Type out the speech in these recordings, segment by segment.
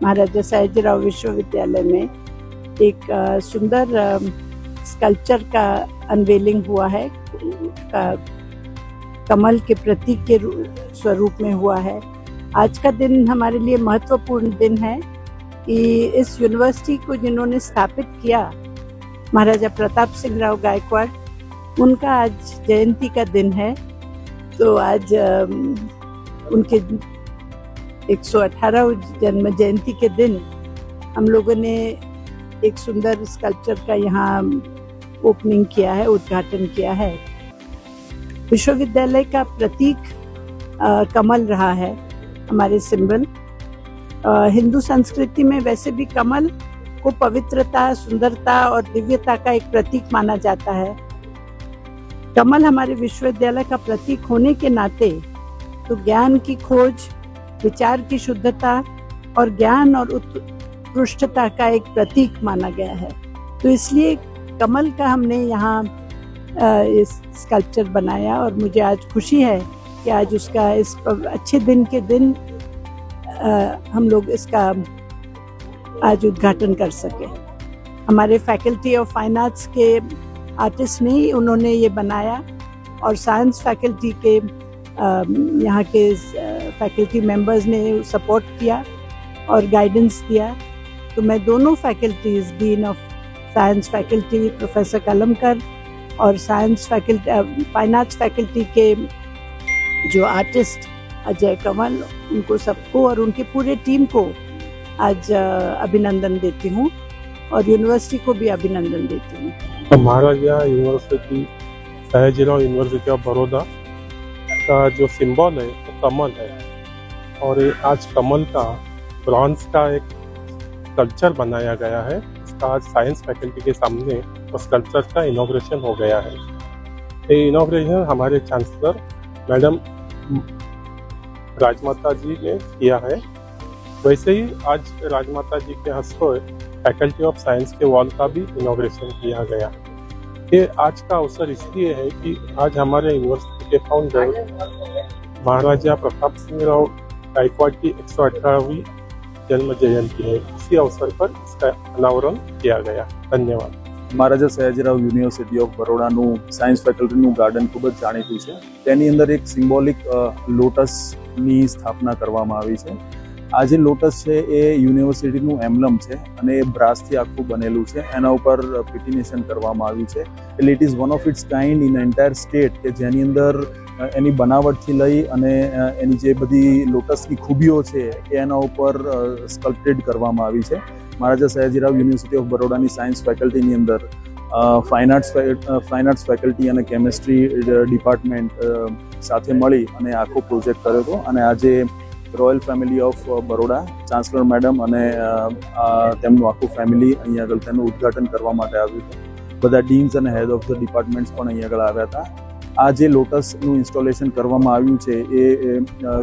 महाराजा सयाजीराव विश्वविद्यालय में एक सुंदर स्कल्पचर का अनवेलिंग हुआ है। कमल के प्रतीक के स्वरूप में हुआ है। आज का दिन हमारे लिए महत्वपूर्ण दिन है कि इस यूनिवर्सिटी को जिन्होंने स्थापित किया, महाराजा प्रताप सिंह राव गायकवाड़, उनका आज जयंती का दिन है। तो आज उनके 118 जन्म जयंती के दिन हम लोगों ने एक सुंदर स्कल्पचर का यहाँ ओपनिंग किया है, उद्घाटन किया है। विश्वविद्यालय का प्रतीक कमल रहा है, हमारे सिंबल। हिंदू संस्कृति में वैसे भी कमल को पवित्रता, सुंदरता और दिव्यता का एक प्रतीक माना जाता है। कमल हमारे विश्वविद्यालय का प्रतीक होने के नाते तो ज्ञान की खोज, विचार की शुद्धता और ज्ञान और उत्कृष्टता का एक प्रतीक माना गया है। तो इसलिए कमल का हमने यहाँ इस स्कल्पचर बनाया और मुझे आज खुशी है कि आज उसका इस अच्छे दिन के दिन हम लोग इसका आज उद्घाटन कर सके। हमारे फैकल्टी ऑफ फाइन आर्ट्स के आर्टिस्ट ने ही उन्होंने ये बनाया और साइंस फैकल्टी के यहाँ के फैकल्टी मेंबर्स ने सपोर्ट किया और गाइडेंस दिया। तो मैं दोनों faculties, dean of science faculty professor Kalamkar और science faculty fine arts faculty के जो आर्टिस्ट अजय कमल, उनको सबको और उनके पूरे टीम को आज अभिनंदन देती हूँ और यूनिवर्सिटी को भी अभिनंदन देती हूँ। Maharaja university, Sayajirao university of Baroda का जो सिंबल है वो कमल है और आज कमल का ब्रॉन्ज का एक स्कल्पचर बनाया गया है। इसका आज साइंस फैकल्टी के सामने उस स्कल्पचर का इनॉग्रेशन हो गया है। ये इनॉग्रेशन हमारे चांसलर मैडम राजमाता जी ने किया है। वैसे ही आज राजमाता जी के हस्ते फैकल्टी ऑफ साइंस के वॉल का भी इनॉग्रेशन किया गया। ये आज का अवसर इसलिए है कि आज हमारे यूनिवर्सिटी के फाउंडर महाराजा प्रताप सिंह राव गायकवाड़ की 118वीं जन्म जयंती है। इसी अवसर पर इसका अनावरण किया गया। धन्यवाद। महाराजा सयाजीराव यूनिवर्सिटी ऑफ बड़ौदाનું સાયન્સ ફેકલ્ટીનું ગાર્ડન ખૂબ જ જાણીતું છે। તેની અંદર એક સિમ્બોલિક લોટસની સ્થાપના કરવામાં આવી છે। આ જે લોટસ છે એ યુનિવર્સિટીનું એમ્બલમ છે અને એ બ્રાસથી આખું બનેલું છે। એના ઉપર પિટિનેશન કરવામાં આવ્યું છે એટલે it is one of its kind in entire state કે જેની અંદર એની બનાવટથી લઈ અને એની જે બધી લોટસની ખૂબીઓ છે એ એના ઉપર સ્કલ્પ્ટેડ કરવામાં આવી છે। महाराजा सयाजीराव यूनिवर्सिटी ऑफ बड़ौदाની સાયન્સ ફેકલ્ટીની અંદર ફાઇન આર્ટ્સ ફેકલ્ટી અને કેમિસ્ટ્રી ડિપાર્ટમેન્ટ સાથે મળી અને આખો પ્રોજેક્ટ કર્યો હતો અને આજે royal family of Baroda, chancellor madam અને તેમનું આખું ફેમિલી અહીં આગળ તેનું ઉદ્ઘાટન કરવા માટે આવ્યું હતું। બધા ડીન્સ અને હેડ ઓફ ધ ડિપાર્ટમેન્ટ્સ પણ અહીં આગળ આવ્યા હતા। આ જે લોટસનું ઇન્સ્ટોલેશન કરવામાં આવ્યું છે એ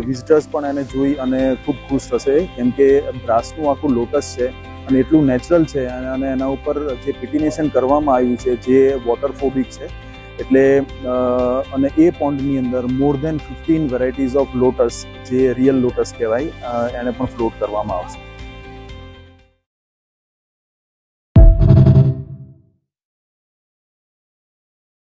વિઝિટર્સ પણ એને જોઈ અને ખૂબ ખુશ થશે કેમ કે બ્રાસનું આખું લોટસ છે અને એટલું નેચરલ છે અને એના ઉપર જે પિટિનેશન કરવામાં આવ્યું છે જે વોટરફોબિક છે એટલે અને એ પોન્ડની અંદર મોર દેન 15 વેરાયટીઝ ઓફ લોટસ જે રિયલ લોટસ કહેવાય એને પણ ફ્લોટ કરવામાં આવશે।